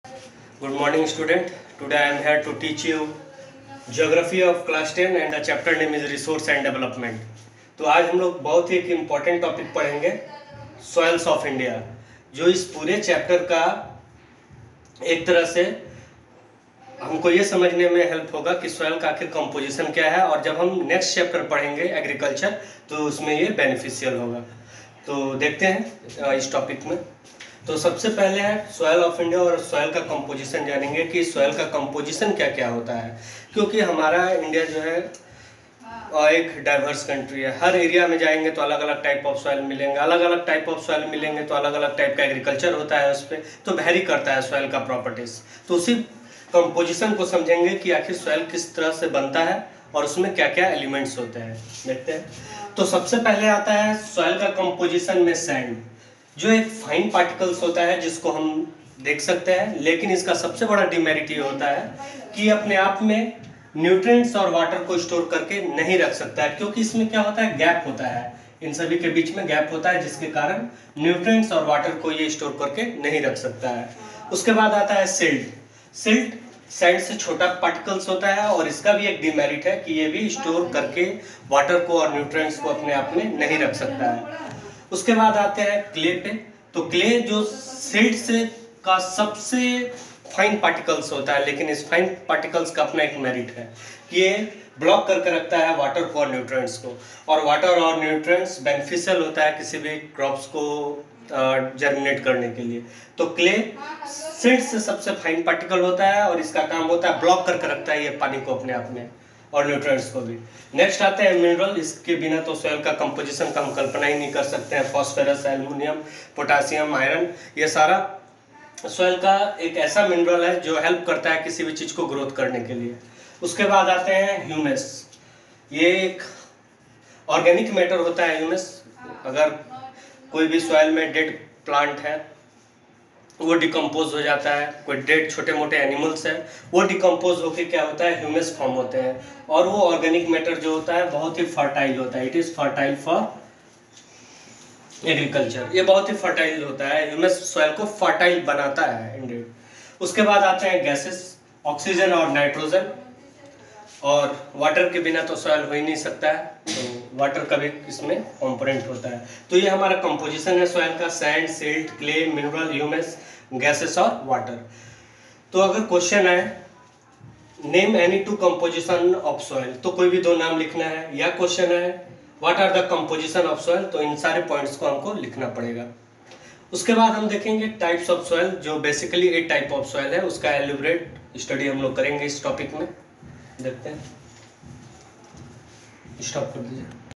Good morning, student. Today I am here to teach you geography of class 10 and the chapter name is resource and development. तो आज हम लोग बहुत ही एक important topic पढ़ेंगे, soils of India, जो इस पूरे चैप्टर का एक तरह से हमको ये समझने में हेल्प होगा कि सॉइल का आखिर कंपोजिशन क्या है, और जब हम नेक्स्ट चैप्टर पढ़ेंगे एग्रीकल्चर तो उसमें ये बेनिफिशियल होगा। तो देखते हैं इस टॉपिक में। तो सबसे पहले है सॉइल ऑफ इंडिया, और सॉइल का कंपोजिशन जानेंगे कि सॉइल का कंपोजिशन क्या क्या होता है। क्योंकि हमारा इंडिया जो है एक डाइवर्स कंट्री है, हर एरिया में जाएंगे तो अलग अलग टाइप ऑफ सॉइल मिलेंगे, अलग अलग टाइप ऑफ सॉइल मिलेंगे तो अलग अलग टाइप का एग्रीकल्चर होता है उस पर, तो वेरी करता है सॉइल का प्रॉपर्टीज। तो उसी कंपोजिशन को समझेंगे कि आखिर सॉइल किस तरह से बनता है और उसमें क्या क्या एलिमेंट्स होते हैं, देखते हैं। तो सबसे पहले आता है सॉइल का कंपोजिशन में सैंड, जो एक फाइन पार्टिकल्स होता है जिसको हम देख सकते हैं, लेकिन इसका सबसे बड़ा डिमेरिट ये होता है कि अपने आप में न्यूट्रिएंट्स और वाटर को स्टोर करके नहीं रख सकता है, क्योंकि इसमें क्या होता है, गैप होता है, इन सभी के बीच में गैप होता है, जिसके कारण न्यूट्रिएंट्स और वाटर को ये स्टोर करके नहीं रख सकता है। उसके बाद आता है सिल्ट। सिल्ट सैंड से छोटा पार्टिकल्स होता है, और इसका भी एक डिमेरिट है कि ये भी स्टोर करके वाटर को और न्यूट्रिएंट्स को अपने आप में नहीं रख सकता है। उसके बाद आते हैं क्ले पे। तो क्ले जो सिल्ट से का सबसे फाइन पार्टिकल्स होता है, लेकिन इस फाइन पार्टिकल्स का अपना एक मेरिट है कि ये ब्लॉक करके रखता है वाटर को और न्यूट्रिएंट्स को, और वाटर और न्यूट्रिएंट्स बेनिफिशियल होता है किसी भी क्रॉप्स को जर्मिनेट करने के लिए। तो क्ले सिल्ट से सबसे फाइन पार्टिकल होता है, और इसका काम होता है ब्लॉक करके रखता है ये पानी को अपने आप में और न्यूट्रिएंट्स को भी। नेक्स्ट आते हैं मिनरल। इसके बिना तो सॉइल का कंपोजिशन का हम कल्पना ही नहीं कर सकते हैं। फॉस्फोरस, एल्युमिनियम, पोटासियम, आयरन, ये सारा सॉइल का एक ऐसा मिनरल है जो हेल्प करता है किसी भी चीज़ को ग्रोथ करने के लिए। उसके बाद आते हैं ह्यूमस। ये एक ऑर्गेनिक मैटर होता है ह्यूमस। अगर कोई भी सॉइल में डेड प्लांट है वो डिकम्पोज हो जाता है, कोई डेड छोटे मोटे एनिमल्स हैं वो डिकम्पोज होके क्या होता है, ह्यूमस फॉर्म होते हैं, और वो ऑर्गेनिक मैटर जो होता है बहुत ही फर्टाइल होता है। It is fertile for agriculture. ये बहुत ही फर्टाइल होता है, ह्यूमस सॉइल को फर्टाइल बनाता है इंडेड। उसके बाद आते हैं गैसेस, ऑक्सीजन और नाइट्रोजन, और वाटर के बिना तो सॉइल हो ही नहीं सकता है, तो वाटर का भी इसमें कंपोनेंट होता है। तो ये हमारा कंपोजिशन है सॉइल का, sand, silt, clay, mineral, humus, gases और वाटर। तो अगर क्वेश्चन है name any two composition of soil, तो कोई भी दो नाम लिखना है, या क्वेश्चन है what are the composition of soil, तो इन सारे पॉइंट्स को हमको लिखना पड़ेगा। उसके बाद हम देखेंगे टाइप्स ऑफ सॉइल, जो बेसिकली 8 टाइप ऑफ सॉइल है, उसका एलिब्रेट स्टडी हम लोग करेंगे इस टॉपिक में। देखते हैं, स्टॉप कर दीजिए।